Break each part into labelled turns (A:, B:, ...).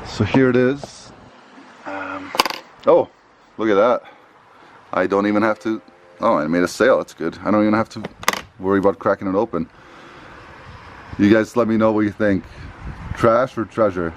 A: So here it is. Oh, look at that. I don't even have to, oh, I made a sale, that's good. I don't even have to worry about cracking it open. You guys let me know what you think. Trash or treasure?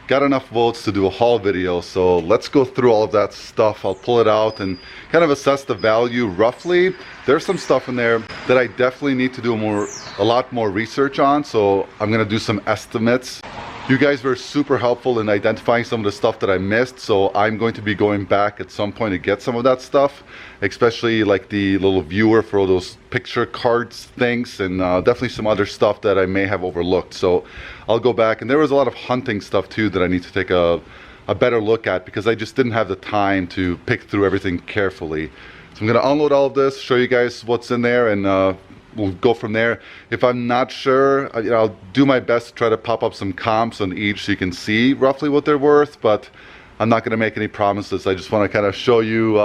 A: Got enough votes to do a haul video, so let's go through all of that stuff. I'll pull it out and kind of assess the value roughly. There's some stuff in there that I definitely need to do a lot more research on, so I'm gonna do some estimates. You guys were super helpful in identifying some of the stuff that I missed, so I'm going to be going back at some point to get some of that stuff, especially like the little viewer for all those picture cards things, and definitely some other stuff that I may have overlooked. So I'll go back, and there was a lot of hunting stuff too that I need to take a better look at because I just didn't have the time to pick through everything carefully. So I'm gonna unload all of this, show you guys what's in there, and we'll go from there. If I'm not sure, I'll do my best to try to pop up some comps on each so you can see roughly what they're worth, but I'm not going to make any promises. I just want to kind of show you,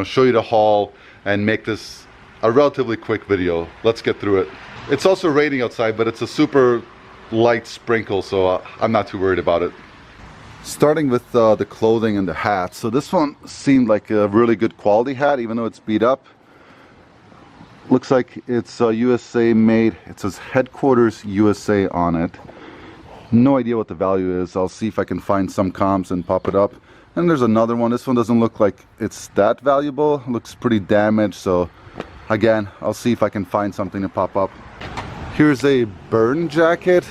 A: show you the haul and make this a relatively quick video. Let's get through it. It's also raining outside, but it's a super light sprinkle, so I'm not too worried about it. Starting with the clothing and the hats. So this one seemed like a really good quality hat, even though it's beat up. Looks like it's USA made. It says headquarters USA on it. No idea what the value is. I'll see if I can find some comps and pop it up. And there's another one. This one doesn't look like it's that valuable. Looks pretty damaged. So again, I'll see if I can find something to pop up. Here's a burn jacket.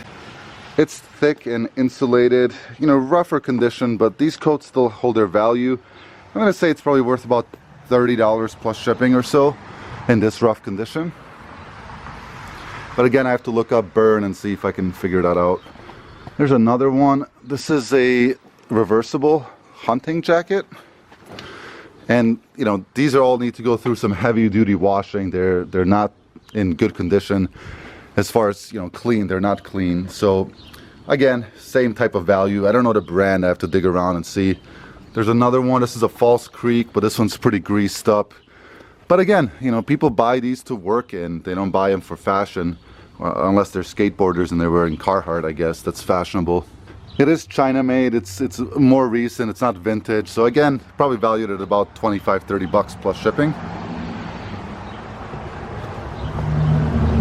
A: It's thick and insulated, rougher condition, but these coats still hold their value. I'm gonna say it's probably worth about $30 plus shipping or so in this rough condition. But again, I have to look up burn and see if I can figure that out. There's another one. This is a reversible hunting jacket. And these all need to go through some heavy duty washing. They're not in good condition as far as clean. They're not clean. So again, same type of value. I don't know the brand. I have to dig around and see. There's another one. This is a False Creek, but this one's pretty greased up. But again, people buy these to work in. They don't buy them for fashion, unless they're skateboarders and they're wearing Carhartt, I guess. That's fashionable. It is China made. It's more recent. It's not vintage. So again, probably valued at about 25, 30 bucks plus shipping.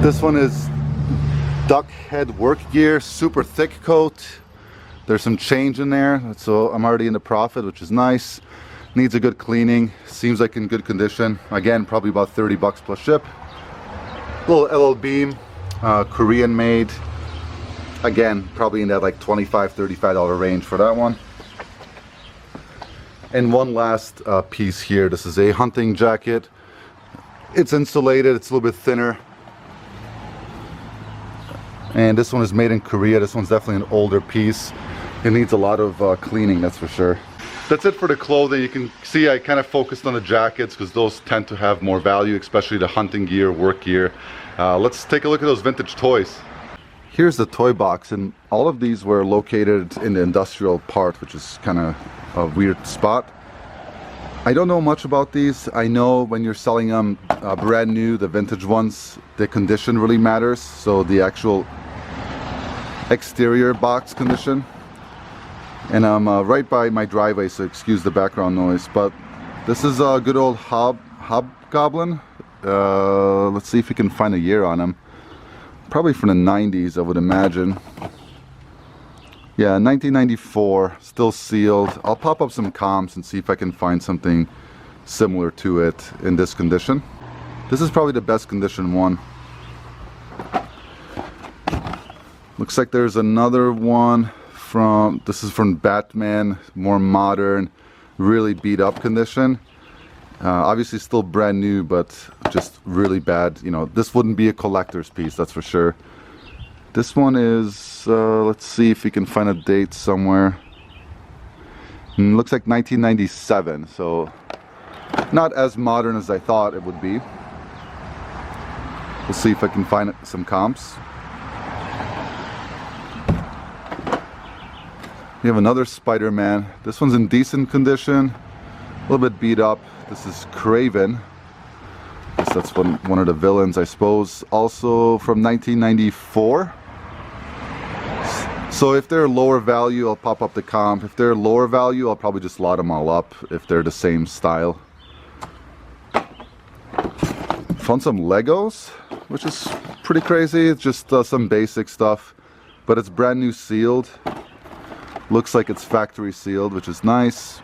A: This one is duck head work gear, super thick coat. There's some change in there, so I'm already in the profit, which is nice. Needs a good cleaning. Seems like in good condition. Again, probably about 30 bucks plus ship. Little LL Beam, Korean made. Again, probably in that like $25, $35 range for that one. And one last piece here. This is a hunting jacket. It's insulated. It's a little bit thinner. And this one is made in Korea. This one's definitely an older piece. It needs a lot of cleaning, that's for sure. That's it for the clothing. You can see I kind of focused on the jackets because those tend to have more value, especially the hunting gear, work gear. Let's take a look at those vintage toys. Here's the toy box, and all of these were located in the industrial part, which is kind of a weird spot. I don't know much about these. I know when you're selling them brand new, the vintage ones, the condition really matters. So the actual exterior box condition. And I'm right by my driveway, so excuse the background noise. But this is a good old hobgoblin. Let's see if we can find a year on him. Probably from the 90s, I would imagine. Yeah, 1994, still sealed. I'll pop up some comps and see if I can find something similar to it in this condition. This is probably the best condition one. Looks like there's another one this is from Batman, more modern, really beat up condition. Obviously still brand new, but just really bad. This wouldn't be a collector's piece, that's for sure. This one is, let's see if we can find a date somewhere. Looks like 1997, so not as modern as I thought it would be. We'll see if I can find some comps. We have another Spider-Man. This one's in decent condition, a little bit beat up. This is Craven. I guess that's one of the villains, I suppose. Also from 1994. So if they're lower value, I'll pop up the comp. If they're lower value, I'll probably just lot them all up if they're the same style. Found some Legos, which is pretty crazy. It's just some basic stuff, but it's brand new sealed. Looks like it's factory sealed, which is nice.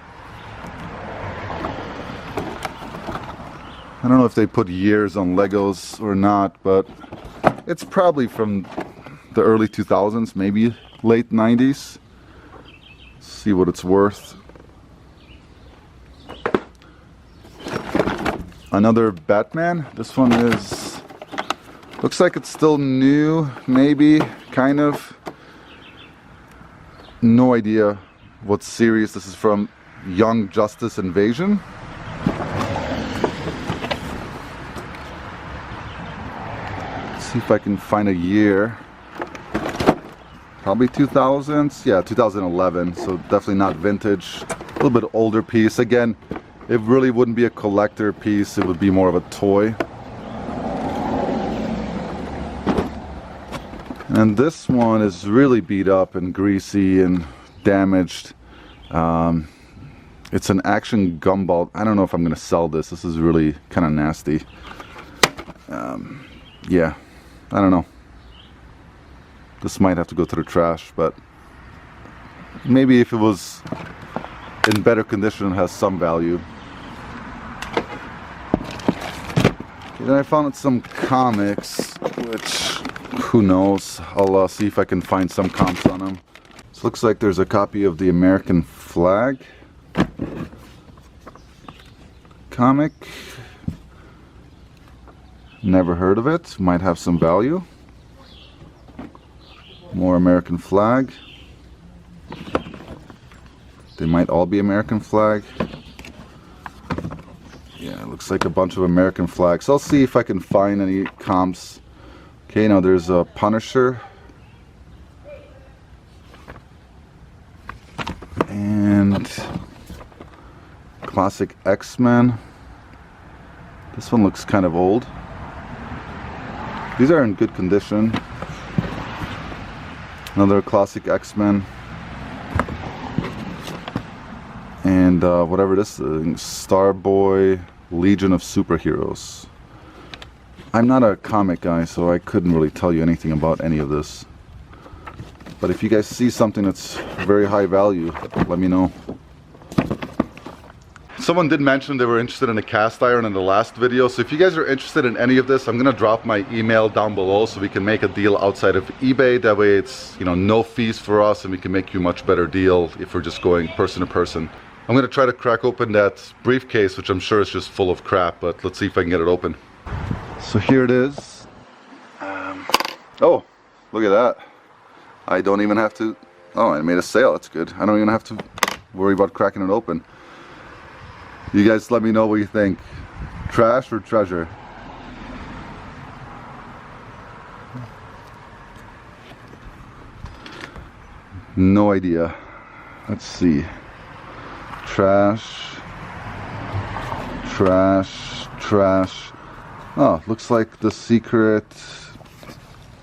A: I don't know if they put years on Legos or not, but it's probably from the early 2000s, maybe late 90s. Let's see what it's worth. Another Batman. This one is, looks like it's still new, maybe, kind of. No idea what series this is from. Young Justice Invasion. See if I can find a year. Probably 2000s. Yeah, 2011. So definitely not vintage. A little bit older piece. Again, it really wouldn't be a collector piece. It would be more of a toy. And this one is really beat up and greasy and damaged. It's an action gumball. I don't know if I'm going to sell this. This is really kind of nasty. Yeah. I don't know. This might have to go to the trash, but maybe if it was in better condition, it has some value. Okay, then I found some comics, which who knows. I'll see if I can find some comps on them. This looks like there's a copy of the American flag comic. Never heard of it. Might have some value. More American flag. They might all be American flag. Yeah, it looks like a bunch of American flags. I'll see if I can find any comps. Okay, now there's a Punisher. And classic X-Men. This one looks kind of old. These are in good condition. Another classic X-Men. And whatever this is, Starboy, Legion of Superheroes. I'm not a comic guy, so I couldn't really tell you anything about any of this. But if you guys see something that's very high value, let me know. Someone did mention they were interested in a cast iron in the last video, so if you guys are interested in any of this, I'm gonna drop my email down below so we can make a deal outside of eBay. That way it's, you know, no fees for us and we can make you a much better deal if we're just going person to person. I'm gonna try to crack open that briefcase, which I'm sure is just full of crap, but let's see if I can get it open. So here it is. Oh, look at that. I don't even have to, oh, I made a sale, that's good. I don't even have to worry about cracking it open. You guys let me know what you think. Trash or treasure? No idea. Let's see. Trash. Trash. Trash. Oh, looks like the secret,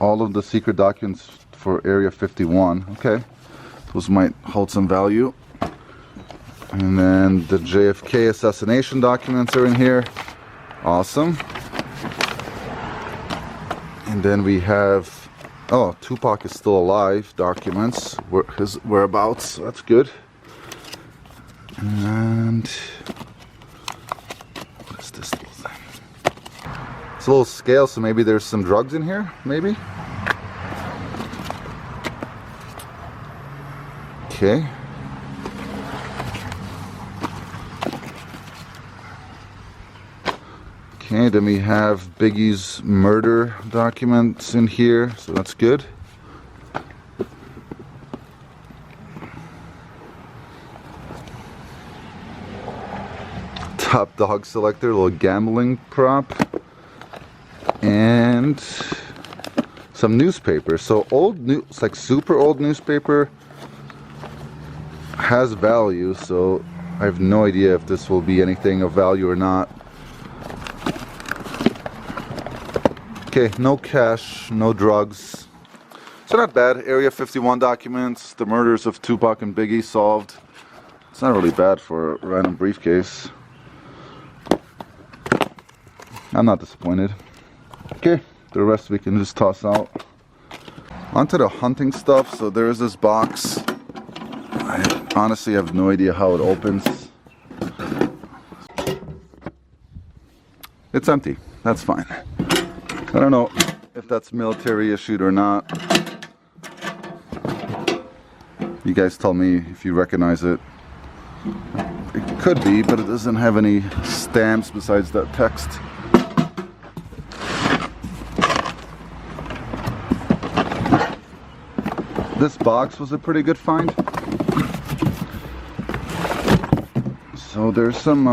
A: all of the secret documents for Area 51. Okay. Those might hold some value. And then the JFK assassination documents are in here. Awesome. And then we have, oh, Tupac is still alive documents, his whereabouts. That's good. And what is this little thing? It's a little scale, so maybe there's some drugs in here, maybe. Okay. Okay, then we have Biggie's murder documents in here, so that's good. Top dog selector, little gambling prop. And some newspaper. So old it's like super old newspaper has value, so I have no idea if this will be anything of value or not. Okay, no cash, no drugs. So not bad. Area 51 documents, the murders of Tupac and Biggie solved. It's not really bad for a random briefcase. I'm not disappointed. Okay, the rest we can just toss out. Onto the hunting stuff. So there is this box. I honestly have no idea how it opens. It's empty. That's fine. I don't know if that's military issued or not. You guys tell me if you recognize it. It could be, but it doesn't have any stamps besides that text. This box was a pretty good find. So there's some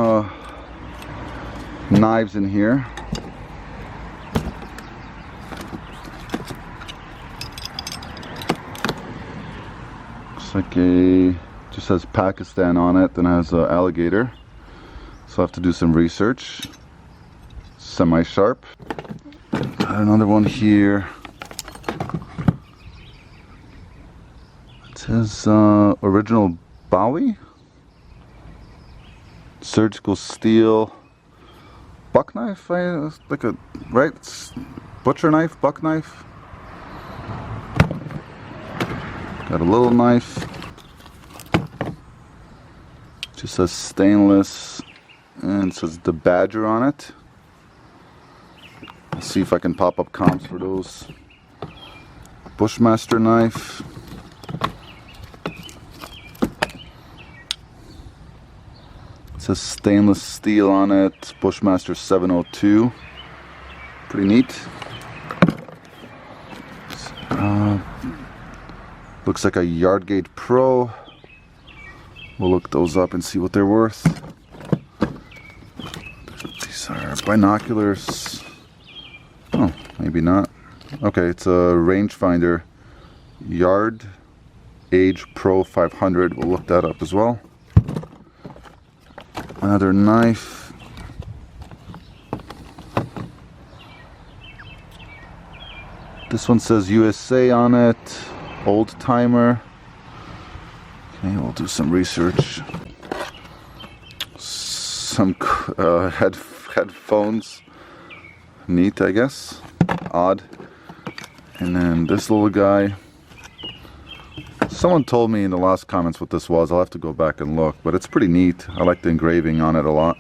A: knives in here. Looks like just has Pakistan on it, then has an alligator. So I have to do some research. Semi-sharp. Got another one here. It says original Bowie. Surgical steel. Buck knife, like a, right? It's butcher knife, buck knife. Got a little knife. Just says stainless, and it says the Badger on it. Let's see if I can pop up comps for those. Bushmaster knife. It says stainless steel on it. Bushmaster 702. Pretty neat. Looks like a Yardgate Pro. We'll look those up and see what they're worth. These are binoculars. Oh, maybe not. Okay, it's a rangefinder. Yard Age Pro 500. We'll look that up as well. Another knife. This one says USA on it. Old timer. Okay, we'll do some research. Some headphones. Neat, I guess. Odd. And then this little guy. Someone told me in the last comments what this was. I'll have to go back and look, but it's pretty neat. I like the engraving on it a lot.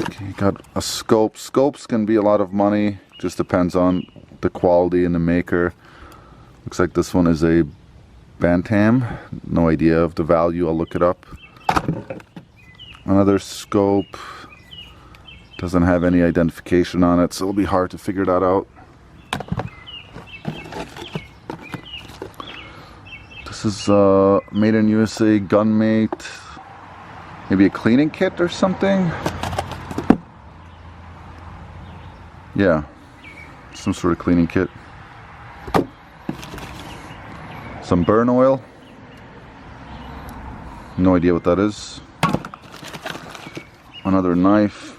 A: Okay, got a scope. Scopes can be a lot of money. Just depends on the quality and the maker. Looks like this one is a Bantam. No idea of the value. I'll look it up. Another scope. Doesn't have any identification on it, so it'll be hard to figure that out. This is made in USA, Gunmate. Maybe a cleaning kit or something. Yeah, some sort of cleaning kit. Some burn oil. No idea what that is. Another knife.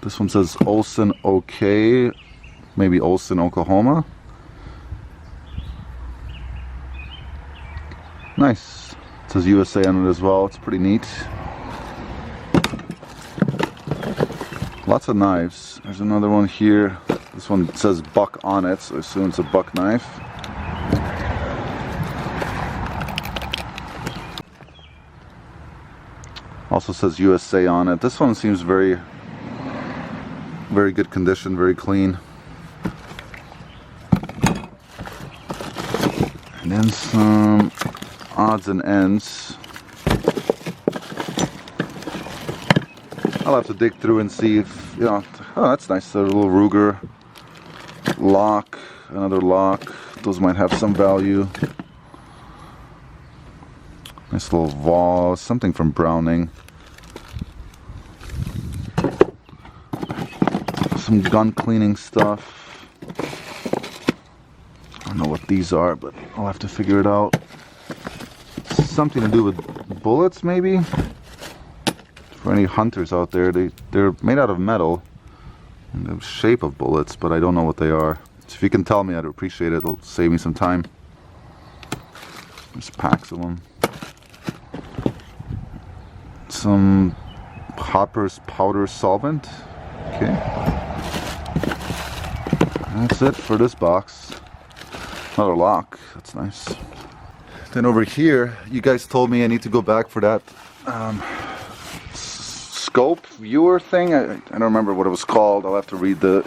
A: This one says Olson, OK. Maybe Olson, Oklahoma. Nice. It says USA on it as well. It's pretty neat. Lots of knives. There's another one here. This one says buck on it, so I assume it's a buck knife. Also says USA on it. This one seems very good condition, very clean. And then some odds and ends. I'll have to dig through and see if, you know, oh, that's nice. A little Ruger lock, another lock. Those might have some value. Nice little vase, something from Browning. Some gun cleaning stuff. don't know what these are, but I'll have to figure it out. Something to do with bullets, maybe? For any hunters out there, they're made out of metal in the shape of bullets, but I don't know what they are. So if you can tell me, I'd appreciate it. It'll save me some time. There's packs of them. Some Hopper's powder solvent. Okay. That's it for this box. Another lock. That's nice. Then over here, you guys told me I need to go back for that scope viewer thing. I don't remember what it was called. I'll have to read the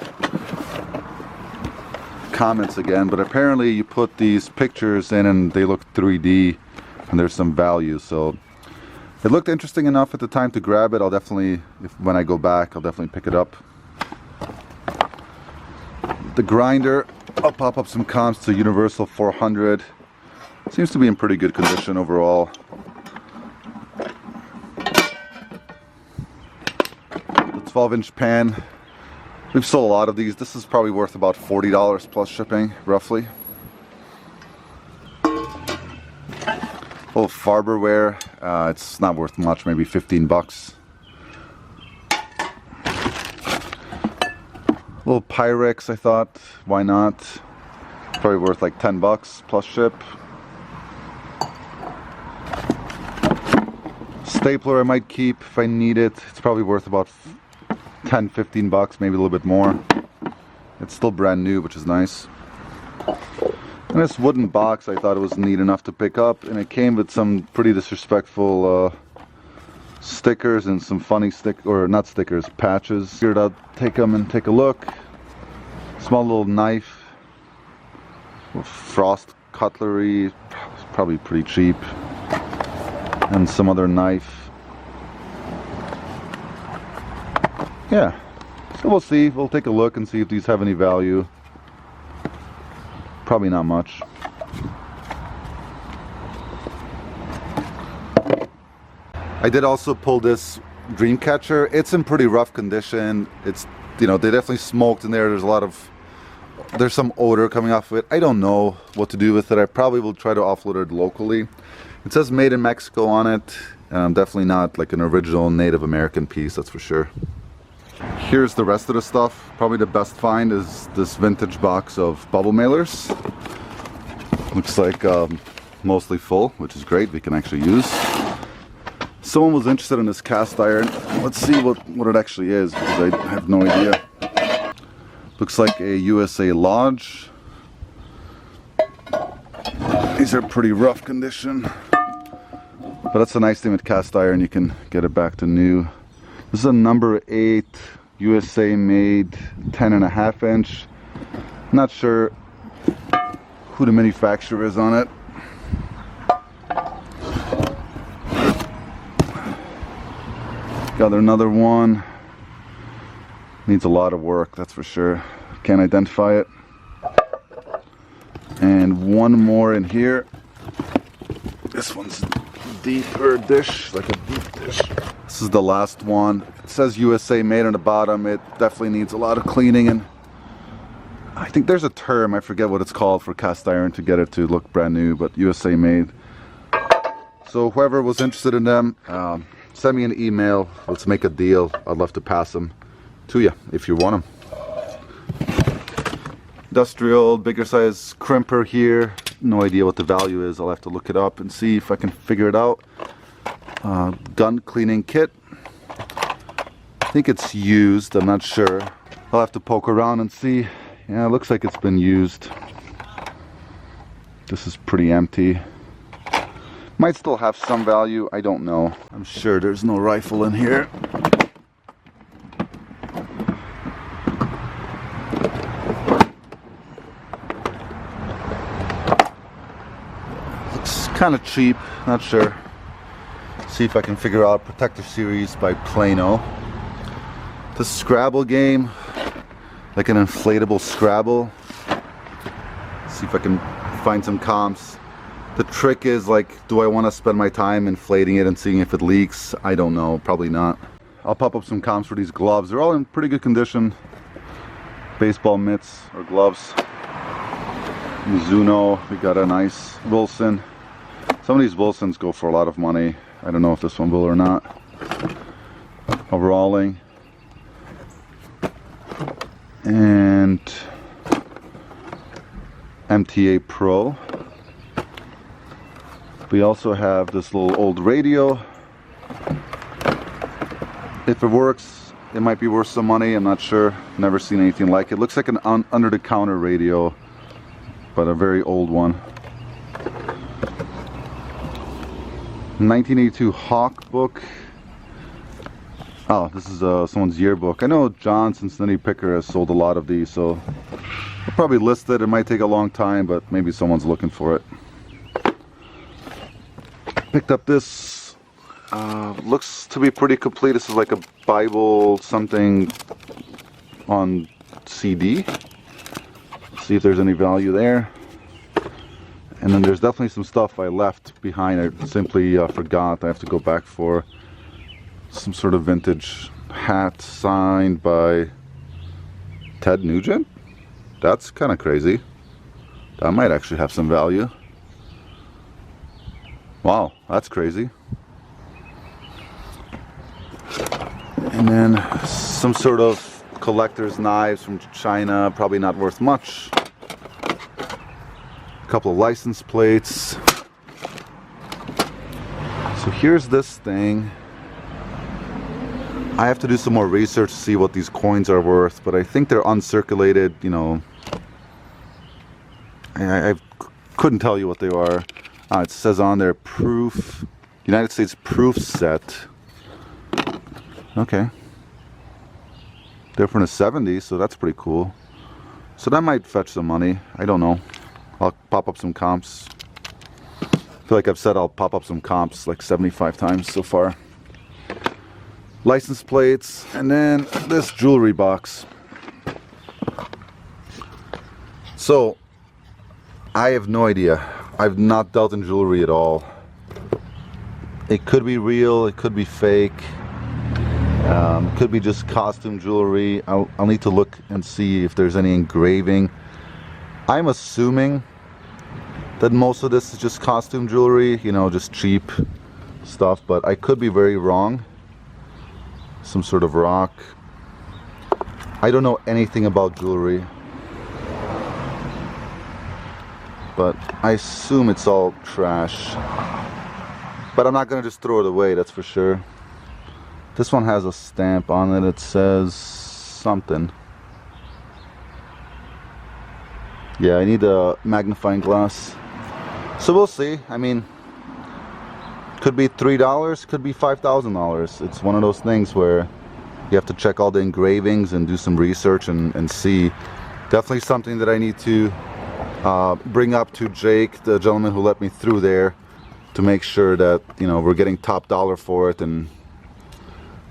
A: comments again. But apparently you put these pictures in and they look 3D and there's some value. So it looked interesting enough at the time to grab it. I'll definitely, when I go back, I'll definitely pick it up. The grinder, I'll pop up some comps to Universal 400. Seems to be in pretty good condition overall. The 12-inch pan. We've sold a lot of these. This is probably worth about $40 plus shipping, roughly. Little Farberware. It's not worth much, maybe 15 bucks. Little Pyrex, I thought, why not? Probably worth like 10 bucks plus ship. Stapler I might keep if I need it. It's probably worth about 10, 15 bucks, maybe a little bit more. It's still brand new, which is nice. And this wooden box, I thought it was neat enough to pick up, and it came with some pretty disrespectful stickers and some funny patches. Figured I'd take them and take a look. Small little knife, frost cutlery, probably pretty cheap, and some other knife. Yeah, so we'll see. We'll take a look and see if these have any value. Probably not much. I did also pull this dream catcher. It's in pretty rough condition. It's, you know, they definitely smoked in there. There's some odor coming off of it. I don't know what to do with it. I probably will try to offload it locally. It says made in Mexico on it. Definitely not like an original Native American piece, that's for sure. Here's the rest of the stuff. Probably the best find is this vintage box of bubble mailers. Looks like mostly full, which is great. We can actually use. Someone was interested in this cast iron. Let's see what it actually is, because I have no idea. Looks like a USA Lodge. These are pretty rough condition, but that's the nice thing with cast iron, you can get it back to new. This is a number 8 USA made 10.5 inch. Not sure who the manufacturer is on it. Got another one. Needs a lot of work, that's for sure. Can't identify it. And one more in here. This one's deeper dish, like a deep dish. This is the last one. It says USA made on the bottom. It definitely needs a lot of cleaning, and I think there's a term, I forget what it's called, for cast iron to get it to look brand new, but USA made. So whoever was interested in them, send me an email. Let's make a deal. I'd love to pass them to you if you want them. Industrial, bigger size crimper here. No idea what the value is. I'll have to look it up and see if I can figure it out. Gun cleaning kit. I think it's used. I'm not sure. I'll have to poke around and see. Yeah, it looks like it's been used. This is pretty empty. Might still have some value. I don't know. I'm sure there's no rifle in here. Looks kind of cheap. Not sure. See if I can figure out Protector Series by Plano. The Scrabble game, like an inflatable Scrabble. See if I can find some comps. The trick is, like, do I want to spend my time inflating it and seeing if it leaks? I don't know, probably not. I'll pop up some comps for these gloves. They're all in pretty good condition. Baseball mitts or gloves. Mizuno, we got a nice Wilson. Some of these Wilsons go for a lot of money. I don't know if this one will or not. Overalling. And MTA Pro. We also have this little old radio. If it works, it might be worth some money. I'm not sure. Never seen anything like it. Looks like an under-the-counter radio, but a very old one. 1982 Hawk book. Oh, this is someone's yearbook. I know John Cincinnati Picker has sold a lot of these, so I'll probably list it. It might take a long time, but maybe someone's looking for it. Picked up this. Looks to be pretty complete. This is like a Bible something on CD. See if there's any value there. And then there's definitely some stuff I left behind. I simply forgot. I have to go back for some sort of vintage hat signed by Ted Nugent. That's kind of crazy. That might actually have some value. Wow, that's crazy. And then some sort of collector's knives from China, probably not worth much. A couple of license plates. So here's this thing. I have to do some more research to see what these coins are worth, but I think they're uncirculated, you know. I couldn't tell you what they are. It says on there, proof, United States proof set. Okay. They're from the 70s, so that's pretty cool. So that might fetch some money. I don't know. I'll pop up some comps. I feel like I've said I'll pop up some comps like 75 times so far. License plates, and then this jewelry box. So, I have no idea. I've not dealt in jewelry at all. It could be real, it could be fake. Could be just costume jewelry. I'll need to look and see if there's any engraving. I'm assuming that most of this is just costume jewelry, you know, just cheap stuff, but I could be very wrong. Some sort of rock. I don't know anything about jewelry, but I assume it's all trash. But I'm not gonna just throw it away, that's for sure. This one has a stamp on it. It says something. Yeah, I need a magnifying glass. So we'll see. I mean, could be $3, could be $5,000. It's one of those things where you have to check all the engravings and do some research and see. Definitely something that I need to bring up to Jake, the gentleman who let me through there, to make sure that, you know, we're getting top dollar for it and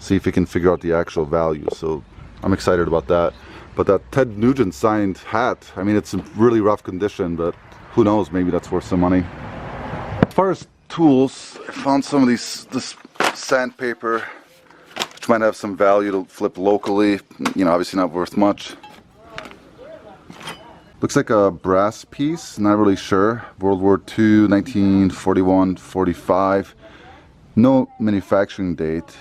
A: see if we can figure out the actual value. So I'm excited about that. But that Ted Nugent signed hat, I mean, it's in really rough condition, but who knows, maybe that's worth some money. As far as tools, I found some of this sandpaper, which might have some value to flip locally. You know, obviously not worth much. Looks like a brass piece, not really sure. World War II, 1941, 45. No manufacturing date.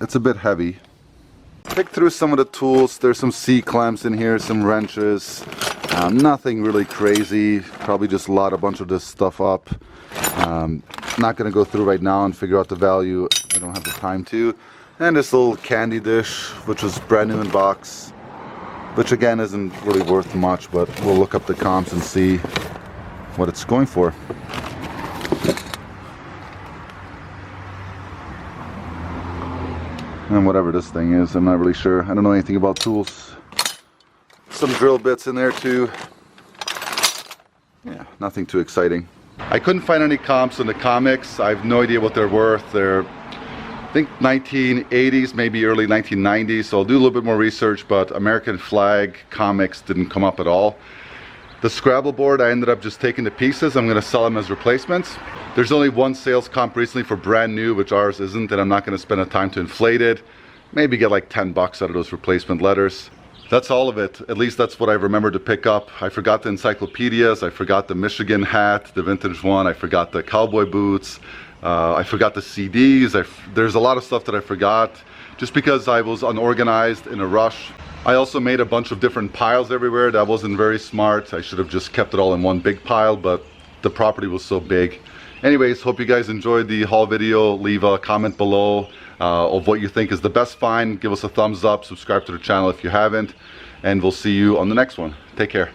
A: It's a bit heavy. Pick through some of the tools. There's some C-clamps in here, some wrenches. Nothing really crazy. Probably just lot a bunch of this stuff up. Not gonna go through right now and figure out the value. I don't have the time to. And this little candy dish, which was brand new in box, which again isn't really worth much, but we'll look up the comps and see what it's going for. And whatever this thing is, I'm not really sure. I don't know anything about tools. Some drill bits in there too. Yeah, nothing too exciting. I couldn't find any comps in the comics. I have no idea what they're worth. They're, I think, 1980s, maybe early 1990s. So I'll do a little bit more research, but American flag comics didn't come up at all. The Scrabble board, I ended up just taking the pieces. I'm gonna sell them as replacements. There's only one sales comp recently for brand new, which ours isn't, and I'm not gonna spend the time to inflate it. Maybe get like 10 bucks out of those replacement letters. That's all of it. At least that's what I remember to pick up. I forgot the encyclopedias. I forgot the Michigan hat, the vintage one. I forgot the cowboy boots. I forgot the CDs. There's a lot of stuff that I forgot just because I was unorganized in a rush. I also made a bunch of different piles everywhere. That wasn't very smart. I should have just kept it all in one big pile, but the property was so big. Anyways, hope you guys enjoyed the haul video. Leave a comment below of what you think is the best find. Give us a thumbs up, subscribe to the channel if you haven't, and we'll see you on the next one. Take care.